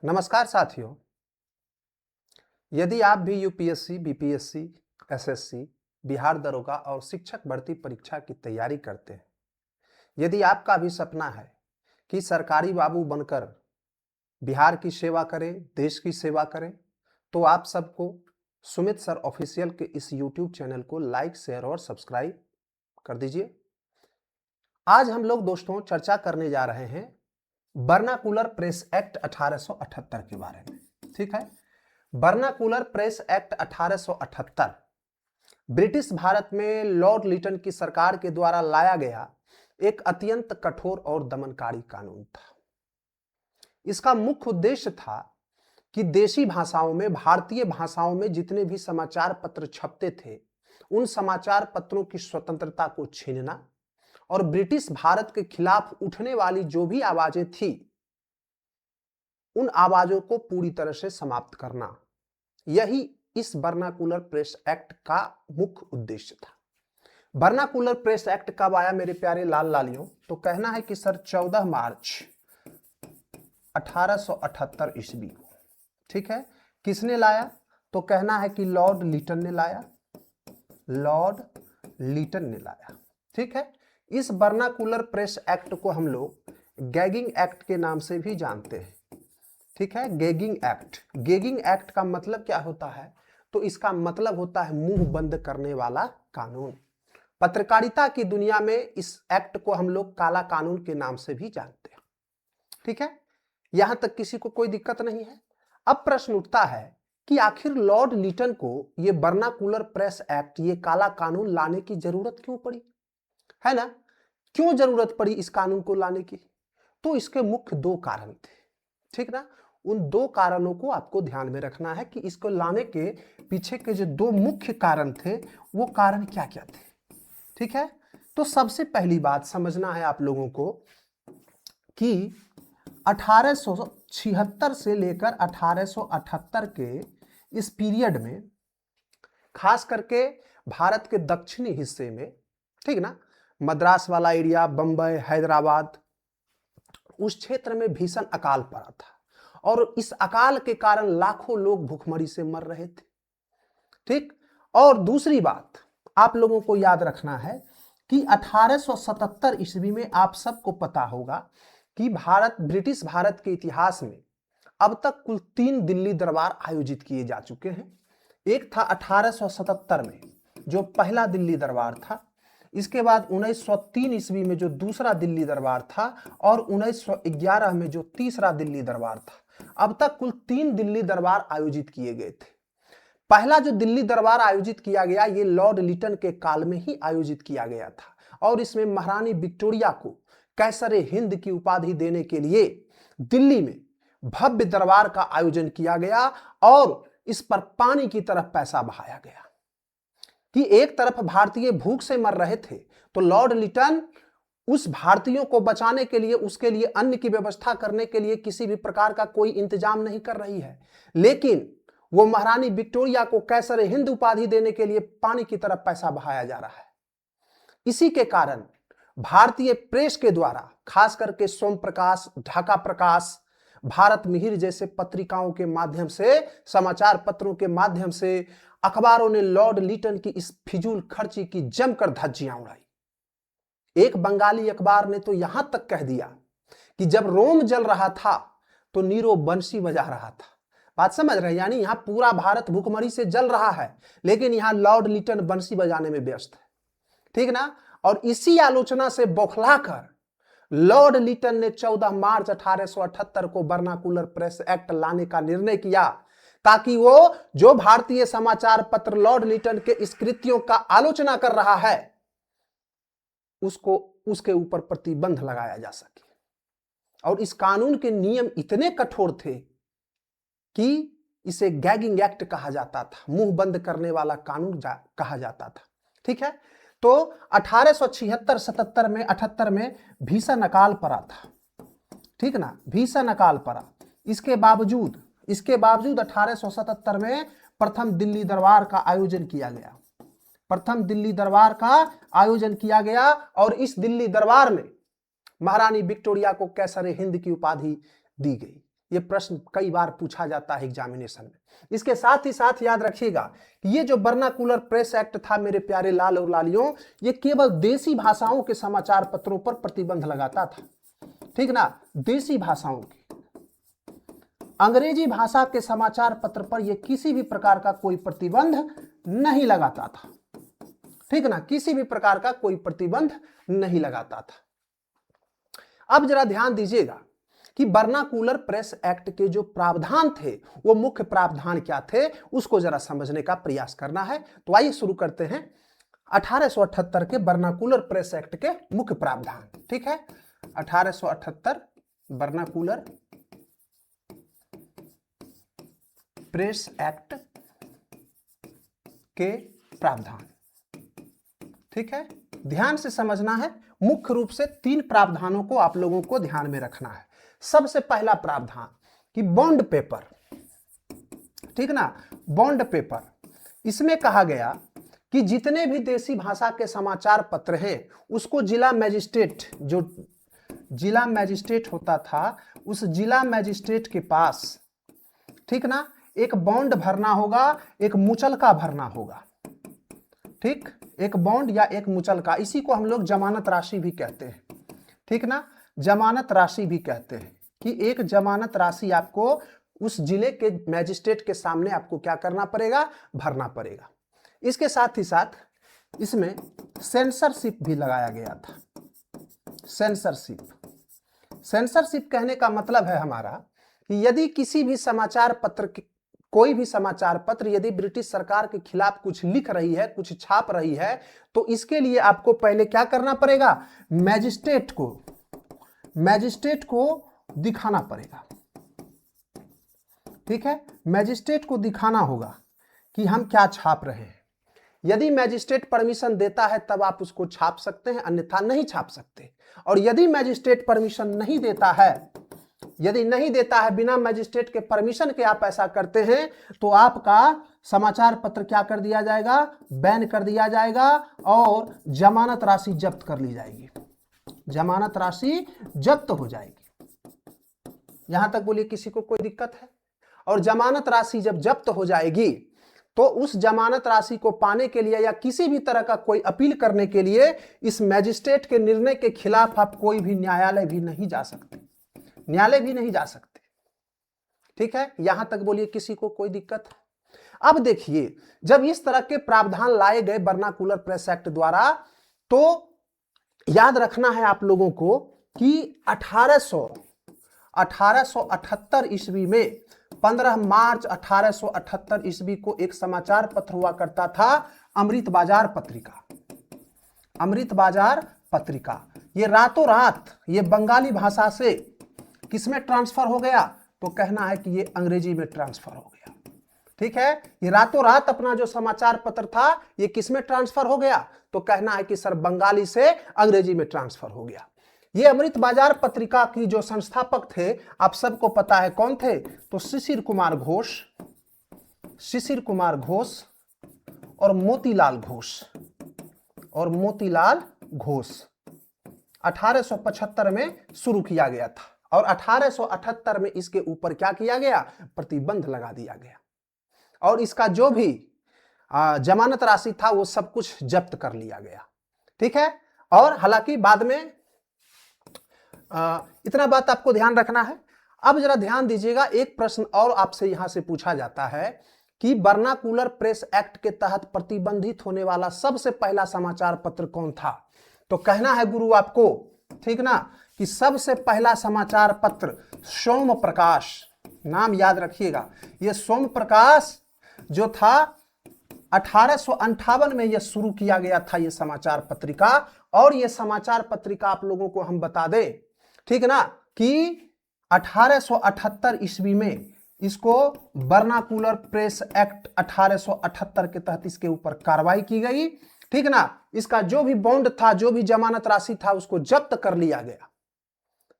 नमस्कार साथियों। यदि आप भी यूपीएससी, बीपीएससी, एसएससी, बिहार दरोगा और शिक्षक भर्ती परीक्षा की तैयारी करते हैं, यदि आपका भी सपना है कि सरकारी बाबू बनकर बिहार की सेवा करें, देश की सेवा करें, तो आप सबको सुमित सर ऑफिशियल के इस यूट्यूब चैनल को लाइक, शेयर और सब्सक्राइब कर दीजिए। आज हम लोग दोस्तों चर्चा करने जा रहे हैं वर्नाकुलर प्रेस एक्ट 1878 के बारे में। ठीक है, vernacular press act 1878 British Bharat में लॉर्ड लिटन की सरकार के द्वारा लाया गया एक अत्यंत कठोर और दमनकारी कानून था। इसका मुख्य उद्देश्य था कि देशी भाषाओं में, भारतीय भाषाओं में जितने भी समाचार पत्र छपते थे, उन समाचार पत्रों की स्वतंत्रता को छीनना और ब्रिटिश भारत के खिलाफ उठने वाली जो भी आवाजें थी, उन आवाजों को पूरी तरह से समाप्त करना, यही इस वर्नाकुलर प्रेस एक्ट का मुख्य उद्देश्य था। वर्नाकुलर प्रेस एक्ट कब आया मेरे प्यारे लाल लालियों? तो कहना है कि सर 14 मार्च 1878 ईस्वी को। ठीक है, किसने लाया? तो कहना है कि लॉर्ड लिटन ने लाया। लॉर्ड लिटन ने लाया। ठीक है, इस वर्नाकुलर प्रेस एक्ट को हम लोग गैगिंग एक्ट के नाम से भी जानते हैं। ठीक है, गैगिंग एक्ट। गैगिंग एक्ट का मतलब क्या होता है? तो इसका मतलब होता है मुंह बंद करने वाला कानून। पत्रकारिता की दुनिया में इस एक्ट को हम लोग काला कानून के नाम से भी जानते हैं। ठीक है, यहां तक किसी को कोई दिक्कत नहीं है। अब प्रश्न उठता है कि आखिर लॉर्ड लिटन को यह वर्नाकुलर प्रेस एक्ट, ये काला कानून लाने की जरूरत क्यों पड़ी, है ना? क्यों जरूरत पड़ी इस कानून को लाने की? तो इसके मुख्य दो कारण थे। ठीक ना? उन दो कारणों को आपको ध्यान में रखना है कि इसको लाने के पीछे के जो दो मुख्य कारण थे, वो कारण क्या क्या थे। ठीक है, तो सबसे पहली बात समझना है आप लोगों को कि 1876 से लेकर 1878 के इस पीरियड में, खास करके भारत के दक्षिणी हिस्से में, ठीक ना, मद्रास वाला एरिया, बंबई, हैदराबाद, उस क्षेत्र में भीषण अकाल पड़ा था और इस अकाल के कारण लाखों लोग भूखमरी से मर रहे थे। ठीक, और दूसरी बात आप लोगों को याद रखना है कि 1877 ईस्वी में आप सबको पता होगा कि ब्रिटिश भारत के इतिहास में अब तक कुल 3 दिल्ली दरबार आयोजित किए जा चुके हैं। एक था 1877 में जो पहला दिल्ली दरबार था, इसके बाद 1903 ईस्वी में जो दूसरा दिल्ली दरबार था और 1911 में जो तीसरा दिल्ली दरबार था। अब तक कुल 3 दिल्ली दरबार आयोजित किए गए थे। पहला जो दिल्ली दरबार आयोजित किया गया, ये लॉर्ड लिटन के काल में ही आयोजित किया गया था और इसमें महारानी विक्टोरिया को कैसरे हिंद की उपाधि देने के लिए दिल्ली में भव्य दरबार का आयोजन किया गया और इस पर पानी की तरफ पैसा बहाया गया कि एक तरफ भारतीय भूख से मर रहे थे, तो लॉर्ड लिटन उस भारतीयों को बचाने के लिए, उसके लिए अन्न की व्यवस्था करने के लिए किसी भी प्रकार का कोई इंतजाम नहीं कर रही है, लेकिन वो महारानी विक्टोरिया को कैसरे हिंद उपाधि देने के लिए पानी की तरफ पैसा बहाया जा रहा है। इसी के कारण भारतीय प्रेस के द्वारा, खास करके सोम प्रकाश, ढाका प्रकाश, भारत मिहिर जैसे पत्रिकाओं के माध्यम से, समाचार पत्रों के माध्यम से अखबारों ने लॉर्ड लिटन की इस फिजूल खर्ची की जमकर धज्जियां उड़ाई। एक बंगाली अखबार ने तो यहां तक कह दिया कि जब रोम जल रहा था तो नीरो बंसी बजा रहा था। बात समझ रहे हैं? यानी यहां पूरा भारत भूखमरी से जल रहा है, लेकिन यहां लॉर्ड लिटन बंसी बजाने में व्यस्त है। ठीक ना? और इसी आलोचना से बौखलाकर लॉर्ड लिटन ने 14 मार्च 1878 को वर्नाकुलर प्रेस एक्ट लाने का निर्णय किया, ताकि वो जो भारतीय समाचार पत्र लॉर्ड लिटन के इस कृत्यों का आलोचना कर रहा है, उसको उसके ऊपर प्रतिबंध लगाया जा सके। और इस कानून के नियम इतने कठोर थे कि इसे गैगिंग एक्ट कहा जाता था, मुंह बंद करने वाला कानून कहा जाता था। ठीक है, तो 1876-77 में, 78 में भीषण अकाल पड़ा था। ठीक ना, भीषण अकाल पड़ा। इसके बावजूद 1877 में प्रथम दिल्ली दरबार का आयोजन किया गया। प्रथम दिल्ली दरबार का आयोजन किया गया और इस दिल्ली दरबार में महारानी विक्टोरिया को कैसरे हिंद की उपाधि दी गई। ये प्रश्न कई बार पूछा जाता है एग्जामिनेशन में। इसके साथ ही साथ याद रखिएगा कि ये जो वर्नाकुलर प्रेस एक्ट था मेरे प्यारे लाल और लालियों, ये केवल देसी भाषाओं के समाचार पत्रों पर प्रतिबंध लगाता था, ठीक ना, देसी भाषाओं के। अंग्रेजी भाषा के समाचार पत्र पर यह किसी भी प्रकार का कोई प्रतिबंध नहीं लगाता था, ठीक ना, किसी भी प्रकार का कोई प्रतिबंध नहीं लगाता था। अब जरा ध्यान दीजिएगा कि वर्नाकुलर प्रेस एक्ट के जो प्रावधान थे वो मुख्य प्रावधान क्या थे, उसको जरा समझने का प्रयास करना है। तो आइए शुरू करते हैं 1878 के वर्नाकुलर प्रेस एक्ट के मुख्य प्रावधान। ठीक है, 1878 वर्नाकुलर प्रेस एक्ट के प्रावधान। ठीक है, ध्यान से समझना है। मुख्य रूप से 3 प्रावधानों को आप लोगों को ध्यान में रखना है। सबसे पहला प्रावधान कि बॉन्ड पेपर, ठीक ना, बॉन्ड पेपर, इसमें कहा गया कि जितने भी देसी भाषा के समाचार पत्र हैं उसको जिला मजिस्ट्रेट, जो जिला मजिस्ट्रेट होता था, उस जिला मजिस्ट्रेट के पास, ठीक ना, एक बॉन्ड भरना होगा, एक मुचलका भरना होगा। ठीक, एक बॉन्ड या एक मुचलका, इसी को हम लोग जमानत राशि भी कहते हैं, ठीक ना, जमानत राशि भी कहते हैं कि एक जमानत राशि आपको उस जिले के मैजिस्ट्रेट के सामने आपको क्या करना पड़ेगा, भरना पड़ेगा। इसके साथ ही साथ इसमें सेंसरशिप भी लगाया गया था। सेंसरशिप, सेंसरशिप कहने का मतलब है हमारा कि यदि किसी भी समाचार पत्र, कोई भी समाचार पत्र यदि ब्रिटिश सरकार के खिलाफ कुछ लिख रही है, कुछ छाप रही है, तो इसके लिए आपको पहले क्या करना पड़ेगा, मैजिस्ट्रेट को दिखाना पड़ेगा। ठीक है, मैजिस्ट्रेट को दिखाना होगा कि हम क्या छाप रहे हैं। यदि मैजिस्ट्रेट परमिशन देता है तब आप उसको छाप सकते हैं, अन्यथा नहीं छाप सकते। और यदि मैजिस्ट्रेट परमिशन नहीं देता है, यदि नहीं देता है, बिना मैजिस्ट्रेट के परमिशन के आप ऐसा करते हैं, तो आपका समाचार पत्र क्या कर दिया जाएगा, बैन कर दिया जाएगा और जमानत राशि जब्त कर ली जाएगी, जमानत राशि जब्त हो जाएगी। यहां तक बोलिए किसी को कोई दिक्कत है? और जमानत राशि जब जब्त हो जाएगी तो उस जमानत राशि को पाने के लिए या किसी भी तरह का कोई अपील करने के लिए इस मैजिस्ट्रेट के निर्णय के खिलाफ आप कोई भी न्यायालय भी नहीं जा सकते, न्यायालय भी नहीं जा सकते। ठीक है, यहां तक बोलिए किसी को कोई दिक्कत है? अब देखिए, जब इस तरह के प्रावधान लाए गए वर्नाकुलर प्रेस एक्ट द्वारा, तो याद रखना है आप लोगों को कि 1878 ईस्वी में 15 मार्च 1878 ईस्वी को एक समाचार पत्र हुआ करता था, अमृत बाजार पत्रिका। अमृत बाजार पत्रिका ये रातों रात ये बंगाली भाषा से किसमें ट्रांसफर हो गया, तो कहना है कि ये अंग्रेजी में ट्रांसफर हो गया। ठीक है, ये रातों रात अपना जो समाचार पत्र था ये किसमें ट्रांसफर हो गया, तो कहना है कि सर बंगाली से अंग्रेजी में ट्रांसफर हो गया। ये अमृत बाजार पत्रिका की जो संस्थापक थे आप सबको पता है कौन थे, तो शिशिर कुमार घोष और मोतीलाल घोष 1875 में शुरू किया गया था और 1878 में इसके ऊपर क्या किया गया, प्रतिबंध लगा दिया गया और इसका जो भी जमानत राशि था वो सब कुछ जब्त कर लिया गया। ठीक है, और हालांकि बाद में इतना बात आपको ध्यान रखना है। अब जरा ध्यान दीजिएगा, एक प्रश्न और आपसे यहां से पूछा जाता है कि वर्नाकुलर प्रेस एक्ट के तहत प्रतिबंधित होने वाला सबसे पहला समाचार पत्र कौन था, तो कहना है गुरु आपको, ठीक ना, कि सबसे पहला समाचार पत्र सोम प्रकाश, नाम याद रखिएगा, यह सोम प्रकाश जो था 1858 में यह शुरू किया गया था ये समाचार पत्रिका। और ये समाचार पत्रिका आप लोगों को हम बता दें, ठीक ना, कि 1878 ईस्वी में इसको वर्नाकुलर प्रेस एक्ट 1878 के तहत इसके ऊपर कार्रवाई की गई। ठीक ना, इसका जो भी बॉन्ड था, जो भी जमानत राशि था उसको जब्त कर लिया गया।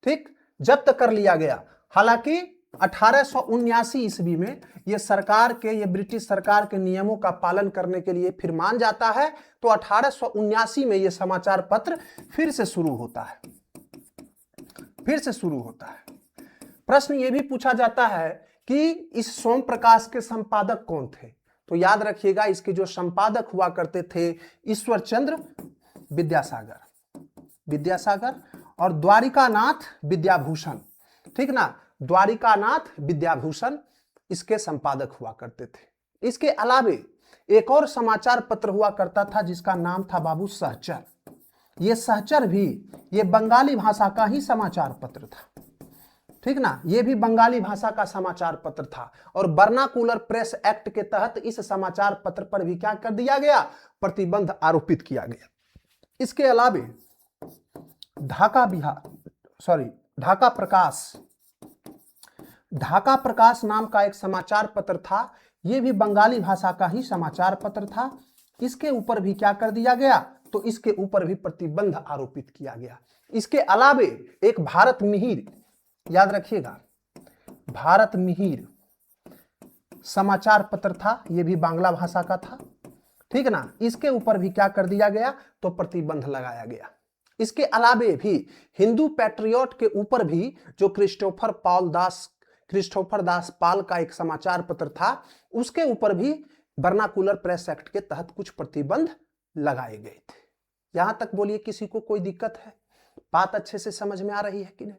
ठीक, जब्त कर लिया गया। हालांकि 1879 ईस्वी में ये सरकार के, ये ब्रिटिश सरकार के नियमों का पालन करने के लिए फिर मान जाता है, तो 1879 में ये समाचार पत्र फिर से शुरू होता है, प्रश्न ये भी पूछा जाता है कि इस सोम प्रकाश के संपादक कौन थे। तो याद रखिएगा, इसके जो संपादक हुआ करते थे ईश्वर चंद्र विद्यासागर और द्वारिकानाथ विद्याभूषण। ठीक ना, द्वारिकानाथ विद्याभूषण इसके संपादक हुआ करते थे। इसके अलावे एक और समाचार पत्र हुआ करता था जिसका नाम था बाबू सहचर। ये सहचर भी ये बंगाली भाषा का ही समाचार पत्र था। ठीक ना, ये भी बंगाली भाषा का समाचार पत्र था और वर्नाकुलर प्रेस एक्ट के तहत इस समाचार पत्र पर भी क्या कर दिया गया, प्रतिबंध आरोपित किया गया। इसके अलावे ढाका प्रकाश नाम का एक समाचार पत्र था। यह भी बंगाली भाषा का ही समाचार पत्र था। इसके ऊपर भी क्या कर दिया गया, तो इसके ऊपर भी प्रतिबंध आरोपित किया गया। इसके अलावे एक भारत मिहिर, याद रखिएगा, भारत मिहिर समाचार पत्र था, यह भी बांग्ला भाषा का था। ठीक ना, इसके ऊपर भी क्या कर दिया गया, तो प्रतिबंध लगाया गया। इसके अलावे भी हिंदू पैट्रियट के ऊपर भी जो क्रिस्टोफर दास पाल का एक समाचार पत्र था, उसके ऊपर भी वर्नाकुलर प्रेस एक्ट के तहत कुछ प्रतिबंध लगाए गए थे। यहां तक बोलिए किसी को कोई दिक्कत है? बात अच्छे से समझ में आ रही है कि नहीं?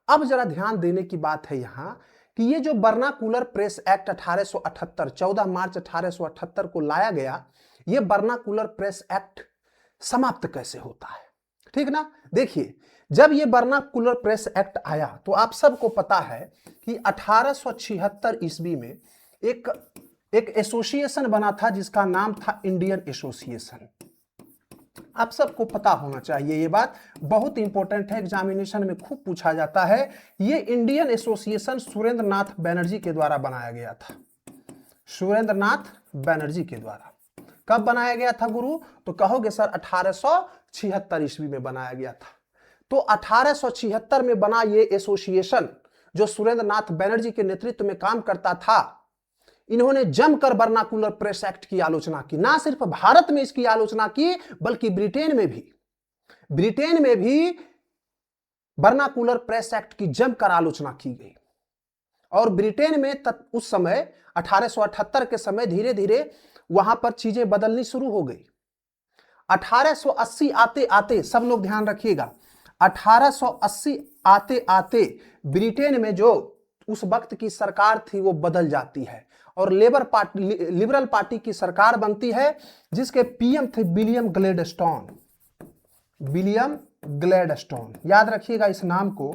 अब जरा ध्यान देने की बात है यहां कि ये जो वर्नाकुलर प्रेस एक्ट 1878 14 मार्च 1878 को लाया गया, ये वर्नाकुलर प्रेस एक्ट समाप्त कैसे होता है? ठीक ना, देखिए, जब ये वर्नाकुलर प्रेस एक्ट आया तो आप सबको पता है कि 1876 ईस्वी में एक एसोसिएशन बना था जिसका नाम था इंडियन एसोसिएशन। आप सबको पता होना चाहिए, ये बात बहुत इंपॉर्टेंट है, एग्जामिनेशन में खूब पूछा जाता है। ये इंडियन एसोसिएशन सुरेंद्र नाथ बनर्जी के द्वारा बनाया गया था। सुरेंद्र नाथ बनर्जी के द्वारा कब बनाया गया था गुरु? तो कहोगे सर 1876 ईस्वी में बनाया गया था। तो 1876 में बना ये एसोसिएशन जो सुरेंद्र नाथ बनर्जी के नेतृत्व में काम करता था, इन्होंने जमकर वर्नाकुलर प्रेस एक्ट की आलोचना की। ना सिर्फ भारत में इसकी आलोचना की, बल्कि ब्रिटेन में भी वर्नाकुलर प्रेस एक्ट की जमकर आलोचना की गई। और ब्रिटेन में उस समय 1878 के समय धीरे धीरे वहां पर चीजें बदलनी शुरू हो गई। 1880 आते आते, सब लोग ध्यान रखिएगा, 1880 आते आते ब्रिटेन में जो उस वक्त की सरकार थी वो बदल जाती है और लिबरल पार्टी की सरकार बनती है, जिसके पीएम थे विलियम ग्लैडस्टोन। याद रखिएगा इस नाम को।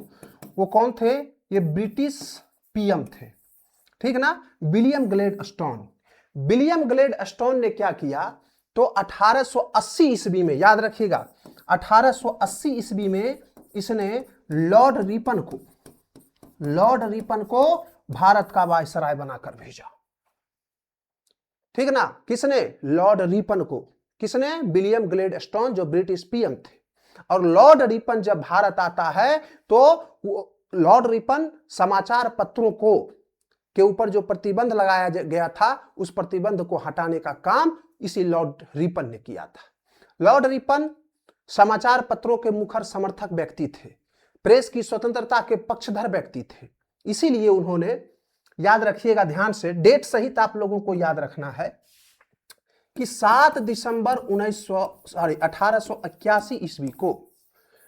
वो कौन थे? ये ब्रिटिश पीएम थे। ठीक ना, विलियम ग्लैडस्टोन ने क्या किया, तो 1880 ईस्वी में, याद रखिएगा, 1880 ईस्वी में इसने लॉर्ड रिपन को भारत का वायसराय बनाकर भेजा। ठीक ना, किसने? लॉर्ड रिपन को। किसने? विलियम ग्लैडस्टोन, जो ब्रिटिश पीएम थे। और लॉर्ड रिपन जब भारत आता है तो लॉर्ड रिपन समाचार पत्रों के ऊपर जो प्रतिबंध लगाया गया था, उस प्रतिबंध को हटाने का काम इसी लॉर्ड रिपन ने किया था। लॉर्ड रिपन समाचार पत्रों के मुखर समर्थक व्यक्ति थे, प्रेस की स्वतंत्रता के पक्षधर व्यक्ति थे। इसीलिए उन्होंने, याद रखिएगा ध्यान से, डेट सहित आप लोगों को याद रखना है कि 7 दिसंबर 1881 ईस्वी को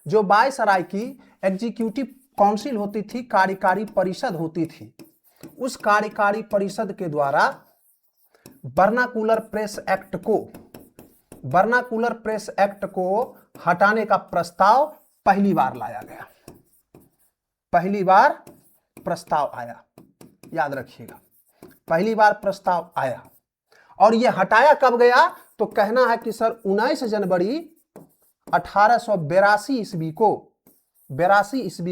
जो वायसराय की एग्जीक्यूटिव काउंसिल होती थी, कार्यकारी परिषद होती थी, उस कार्यकारी परिषद के द्वारा वर्नाकुलर प्रेस एक्ट को हटाने का प्रस्ताव पहली बार लाया गया। पहली बार प्रस्ताव आया, याद रखिएगा, पहली बार प्रस्ताव आया। और यह हटाया कब गया? तो कहना है कि सर 19 जनवरी 1882 ईस्वी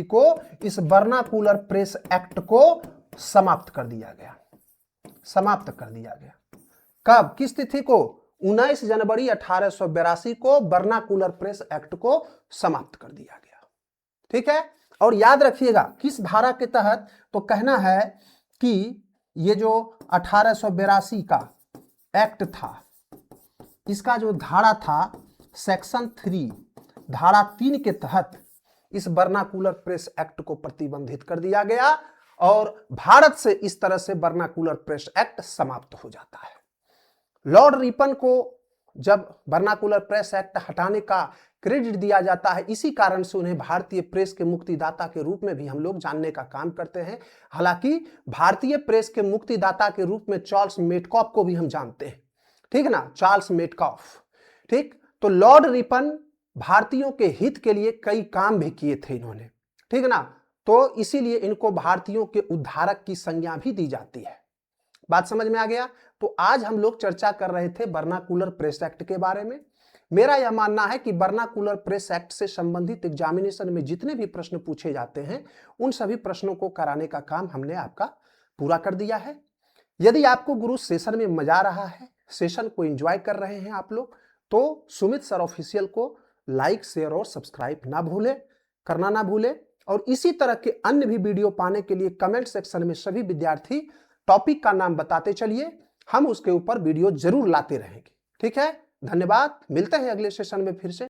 को इस वर्नाकुलर प्रेस एक्ट को समाप्त कर दिया गया। कब? किस तिथि को? 19 जनवरी 1882 को वर्नाकुलर प्रेस एक्ट को समाप्त कर दिया गया। ठीक है, और याद रखिएगा किस धारा के तहत? तो कहना है कि ये जो 1882 का एक्ट था, इसका जो धारा था सेक्शन 3, धारा 3 के तहत इस वर्नाकुलर प्रेस एक्ट को प्रतिबंधित कर दिया गया और भारत से इस तरह से वर्नाकुलर प्रेस एक्ट समाप्त हो जाता है। लॉर्ड रिपन को जब वर्नाकुलर प्रेस एक्ट हटाने का क्रेडिट दिया जाता है, इसी कारण से उन्हें भारतीय प्रेस के मुक्तिदाता के रूप में भी हम लोग जानने का काम करते हैं। हालांकि भारतीय प्रेस के मुक्तिदाता के रूप में चार्ल्स मेटकॉफ को भी हम जानते हैं, ठीक है ना, चार्ल्स मेटकॉफ। ठीक, तो लॉर्ड रिपन भारतीयों के हित के लिए कई काम भी किए थे इन्होंने, ठीक है ना, तो इसीलिए इनको भारतीयों के उद्धारक की संज्ञा भी दी जाती है। बात समझ में आ गया? तो आज हम लोग चर्चा कर रहे थे वर्नाकुलर प्रेस एक्ट के बारे में। मेरा यह मानना है कि वर्नाकुलर प्रेस एक्ट से संबंधित एग्जामिनेशन में जितने भी प्रश्न पूछे जाते हैं उन सभी प्रश्नों को कराने का काम हमने आपका पूरा कर दिया है। यदि आपको गुरु सेशन में मजा आ रहा है, सेशन को एंजॉय कर रहे हैं आप लोग, तो सुमित सर ऑफिशियल को लाइक, शेयर और सब्सक्राइब करना ना भूले। और इसी तरह के अन्य भी वीडियो पाने के लिए कमेंट सेक्शन में सभी विद्यार्थी टॉपिक का नाम बताते चलिए, हम उसके ऊपर वीडियो जरूर लाते रहेंगे। ठीक है, धन्यवाद, मिलते हैं अगले सेशन में फिर से।